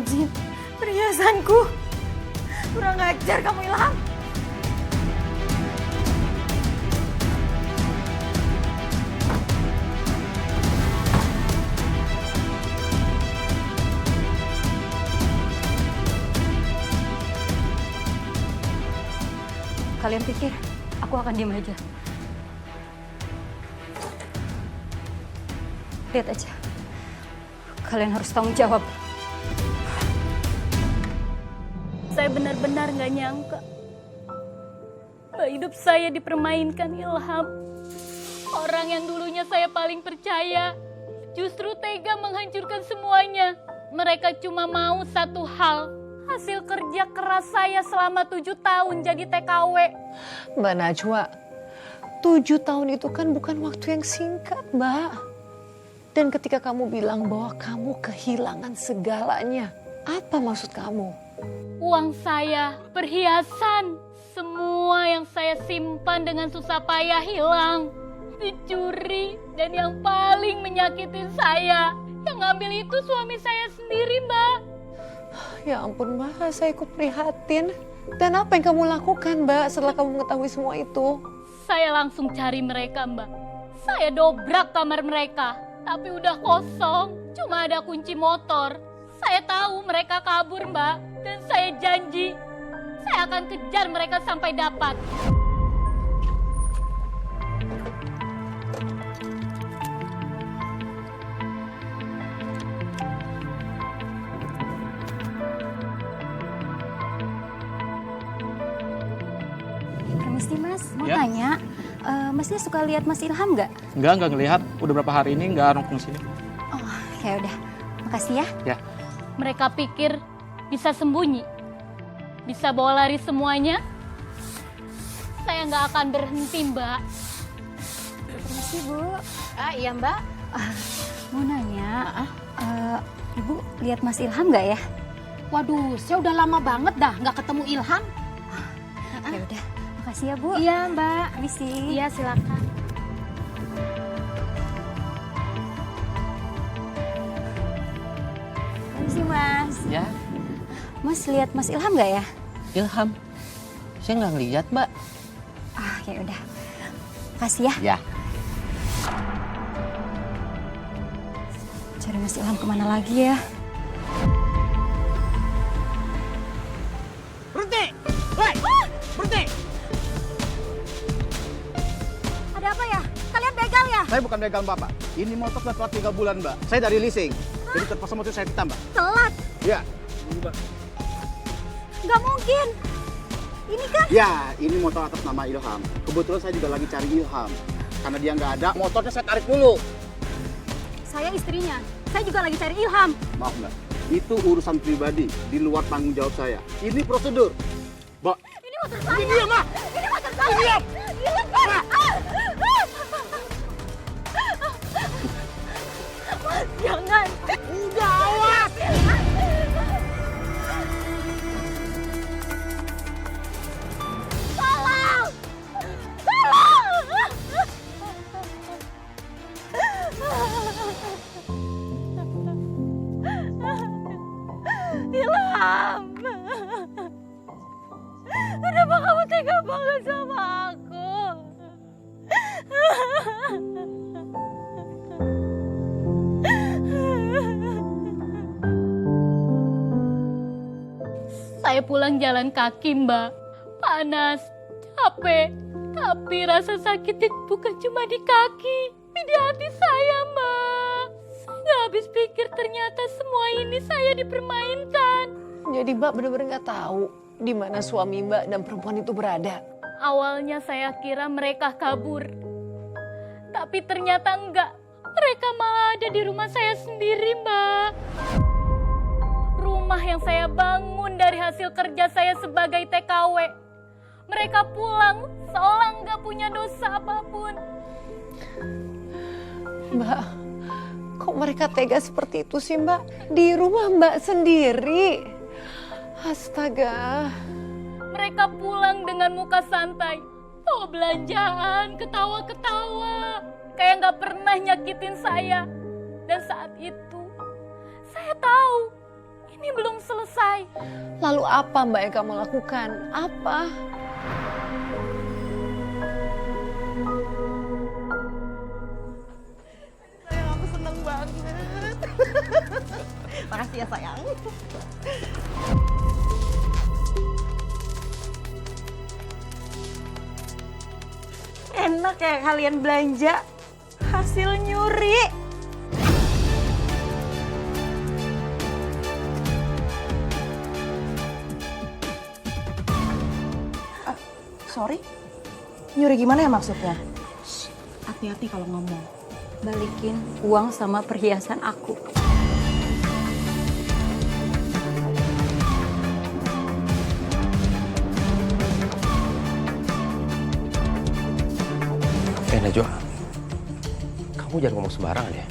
Astagfirullahaladzim. Perhiasanku. Kurang ajar kamu, Ilham. Kalian pikir aku akan diam aja? Lihat aja. Kalian harus tanggung jawab. Saya benar-benar nggak nyangka bahwa hidup saya dipermainkan Ilham. Orang yang dulunya saya paling percaya justru tega menghancurkan semuanya. Mereka cuma mau satu hal, hasil kerja keras saya selama 7 tahun jadi TKW. Mbak Najwa, 7 tahun itu kan bukan waktu yang singkat, Mbak. Dan ketika kamu bilang bahwa kamu kehilangan segalanya, apa maksud kamu? Uang saya, perhiasan, semua yang saya simpan dengan susah payah hilang. Dicuri, dan yang paling menyakitin saya, yang ngambil itu suami saya sendiri, Mbak. Ya ampun, Mbak, saya ikut prihatin. Dan apa yang kamu lakukan, Mbak, setelah kamu mengetahui semua itu? Saya langsung cari mereka, Mbak. Saya dobrak kamar mereka, tapi udah kosong. Cuma ada kunci motor. Saya tahu mereka kabur, Mbak. Dan saya janji, saya akan kejar mereka sampai dapat. Permisi Mas, mau Ya. tanya, Masnya suka lihat Mas Ilham nggak? Enggak ngelihat. Udah berapa hari ini nggak nongkrong sini. Oh, ya udah. Makasih ya. Ya. Mereka pikir bisa sembunyi, bisa bawa lari semuanya. Saya nggak akan berhenti, Mbak. Permisi Bu. Iya Mbak. Mau nanya, Ibu lihat Mas Ilham nggak ya? Waduh, saya udah lama banget dah nggak ketemu Ilham. Ya udah. Makasih ya Bu. Iya Mbak. Permisi. Iya silakan. Permisi Mas. Ya, Mas lihat Mas Ilham nggak ya? Ilham. Saya nggak ngeliat, Mbak. Ya udah. Makasih ya. Ya. Cari Mas Ilham kemana lagi ya? Berhenti! Hei! Berhenti! Ada apa ya? Kalian begal ya? Saya bukan begal Bapak. Ini motor sudah telat 3 bulan, Mbak. Saya dari leasing. Jadi terpaksa motor saya ditambah. Telat? Ya. Nggak mungkin. Ini kan? Ya, ini motor atas nama Ilham. Kebetulan saya juga lagi cari Ilham. Karena dia nggak ada, motornya saya tarik dulu. Saya istrinya. Saya juga lagi cari Ilham. Maaf, Mbak. Itu urusan pribadi, di luar tanggung jawab saya. Ini prosedur. Mbak. Ini motor saya. Ini dia, Mbak. Ini motor saya. Ini dia. Mas, jangan. Udah, awas. Tolong! Tolong! Ilham! Kenapa kamu tega banget sama aku? Saya pulang jalan kaki, Mbak. Panas, capek. Tapi rasa sakitnya bukan cuma di kaki, tapi di hati saya, Mbak. Saya nggak habis pikir ternyata semua ini saya dipermainkan. Jadi Mbak benar-benar nggak tahu di mana suami Mbak dan perempuan itu berada. Awalnya saya kira mereka kabur. Tapi ternyata enggak. Mereka malah ada di rumah saya sendiri, Mbak. Rumah yang saya bangun dari hasil kerja saya sebagai TKW. Mereka pulang seolah nggak punya dosa apapun. Mbak, kok mereka tega seperti itu sih Mbak? Di rumah Mbak sendiri. Astaga. Mereka pulang dengan muka santai. Bawa belanjaan, ketawa-ketawa. Kayak nggak pernah nyakitin saya. Dan saat itu, saya tahu Ini belum selesai. Lalu apa Mbak yang kamu lakukan? Apa? Sayang, aku seneng banget. Makasih ya sayang. Enak ya kalian belanja hasil nyuri. Sorry, nyuri gimana ya maksudnya? Hati-hati kalau ngomong. Balikin uang sama perhiasan aku. Najwa, kamu jangan ngomong sembarangan ya.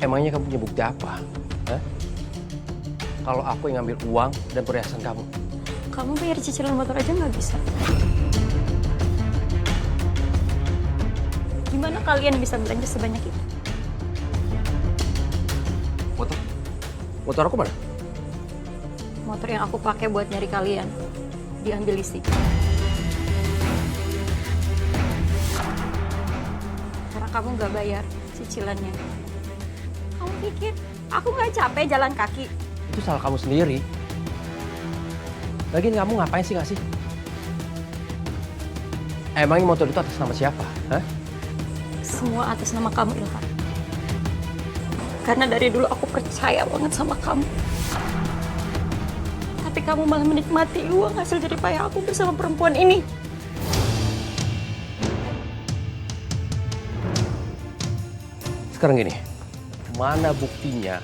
Emangnya kamu punya bukti apa? Hah? Kalau aku yang ngambil uang dan perhiasan kamu. Kamu bayar cicilan motor aja nggak bisa. Gimana kalian bisa belanja sebanyak itu? Motor aku mana? Motor yang aku pakai buat nyari kalian diambil listrik. Karena kamu nggak bayar cicilannya. Kamu pikir aku nggak capek jalan kaki? Itu salah kamu sendiri. Lagian kamu ngapain sih nggak sih? Emangnya motor itu atas nama siapa? Hah? Semua atas nama kamu, Ilham. Karena dari dulu aku percaya banget sama kamu. Tapi kamu malah menikmati uang hasil jerih payah aku bersama perempuan ini. Sekarang gini, mana buktinya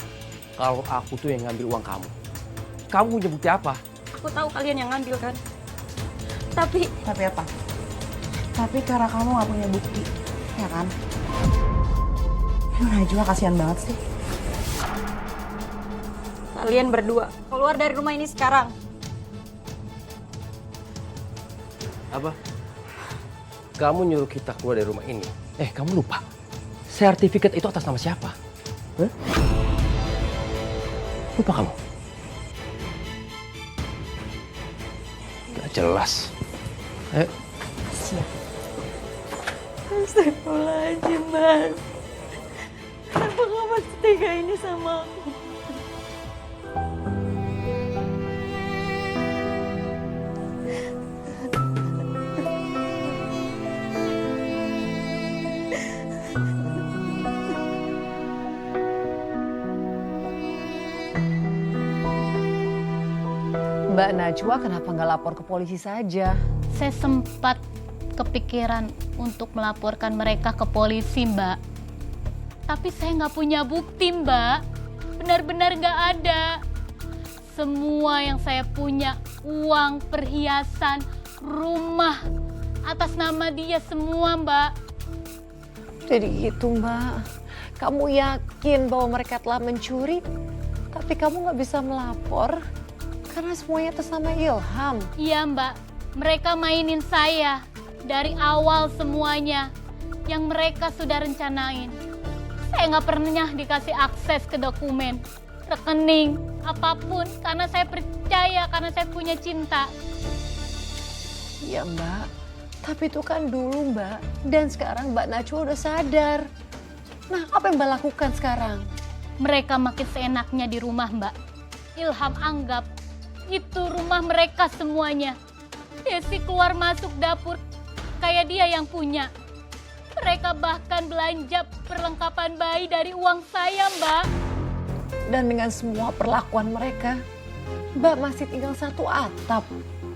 kalau aku tuh yang ngambil uang kamu? Kamu punya bukti apa? Aku tahu kalian yang ngambil kan. Tapi apa? Tapi karena kamu gak punya bukti, ya kan? Najwa kasihan banget sih. kalian berdua keluar dari rumah ini sekarang. Apa? Kamu nyuruh kita keluar dari rumah ini? Kamu lupa. Sertifikat itu atas nama siapa? Hah? Lupa kamu? Gak jelas. Ayo. Siap. Astagfirullahaladzim, Mas. Kenapa kamu setega ini sama aku? Mbak Najwa kenapa nggak lapor ke polisi saja? Saya sempat kepikiran untuk melaporkan mereka ke polisi, Mbak. Tapi saya nggak punya bukti, Mbak. Benar-benar nggak ada. Semua yang saya punya, uang, perhiasan, rumah, atas nama dia semua, Mbak. Jadi gitu Mbak, kamu yakin bahwa mereka telah mencuri, tapi kamu nggak bisa melapor karena semuanya atas nama Ilham. Iya, Mbak. Mereka mainin saya dari awal semuanya yang mereka sudah rencanain. Saya nggak pernah dikasih akses ke dokumen, rekening, apapun karena saya percaya, karena saya punya cinta. Iya Mbak, tapi itu kan dulu Mbak, dan sekarang Mbak Najwa udah sadar. Nah, apa yang Mbak lakukan sekarang? Mereka makin seenaknya di rumah, Mbak. Ilham anggap itu rumah mereka semuanya. Desi keluar masuk dapur kayak dia yang punya. Mereka bahkan belanja perlengkapan bayi dari uang saya, Mbak. Dan dengan semua perlakuan mereka, Mbak masih tinggal satu atap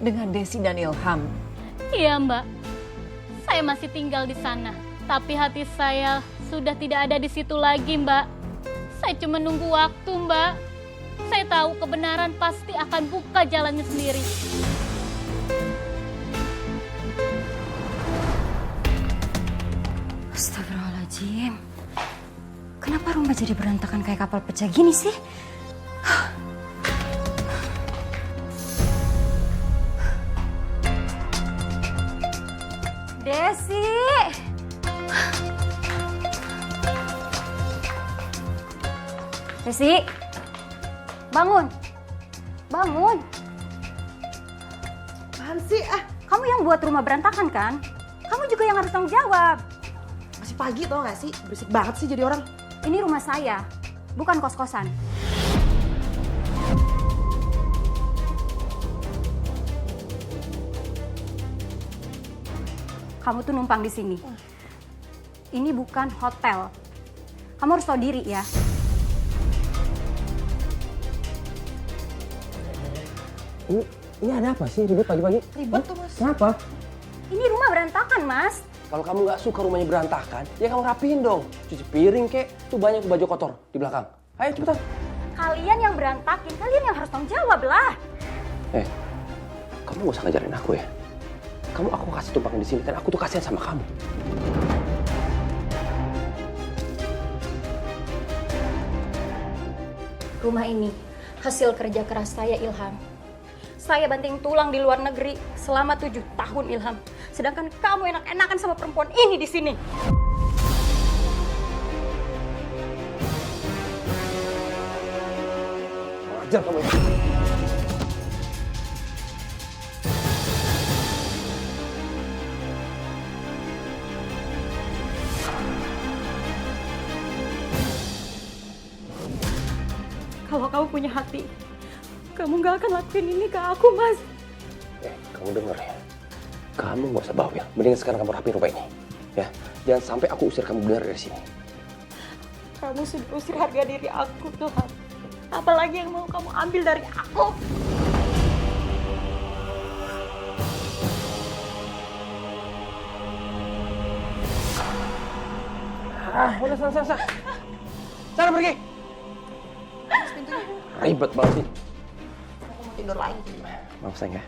dengan Desi dan Ilham. Iya, Mbak. Saya masih tinggal di sana. Tapi hati saya sudah tidak ada di situ lagi, Mbak. Saya cuma nunggu waktu, Mbak. Saya tahu kebenaran pasti akan buka jalannya sendiri. Astagfirullahaladzim. Kenapa rumah jadi berantakan kayak kapal pecah gini sih? Desi! Desi! Bangun! bangun. Apaan sih? Kamu yang buat rumah berantakan kan? Kamu juga yang harus tanggung jawab. Masih pagi tau gak sih? Berisik banget sih jadi orang. Ini rumah saya, bukan kos-kosan. Kamu tuh numpang di sini. Ini bukan hotel. Kamu harus tahu diri ya. Ini ada apa sih ribut pagi-pagi? Ribet tuh mas. Kenapa? Ini rumah berantakan, Mas. Kalau kamu nggak suka rumahnya berantakan, ya kamu rapiin dong. Cuci piring kek, tuh banyak baju kotor di belakang. Ayo cepetan. Kalian yang berantakin, kalian yang harus tanggung jawab lah. Kamu gak usah ngajarin aku ya. Aku kasih tumpangan di sini dan aku tuh kasihan sama kamu. Rumah ini hasil kerja keras saya, Ilham. Saya banting tulang di luar negeri selama 7 tahun, Ilham. Sedangkan kamu enak-enakan sama perempuan ini di sini. Ajar kamu ya. Kalau kamu punya hati, kamu gak akan lakuin ini ke aku, Mas. Kamu denger ya. Kamu gak usah bawel. Mending sekarang kamu rapiin rumah ini. Ya, jangan sampai aku usir kamu benar dari sini. Kamu sudah usir harga diri aku, Ilham. Apalagi yang mau kamu ambil dari aku? Udah sana. Sana pergi. Ribet banget sih. Aku mau tidur lagi. Maaf sayang ya.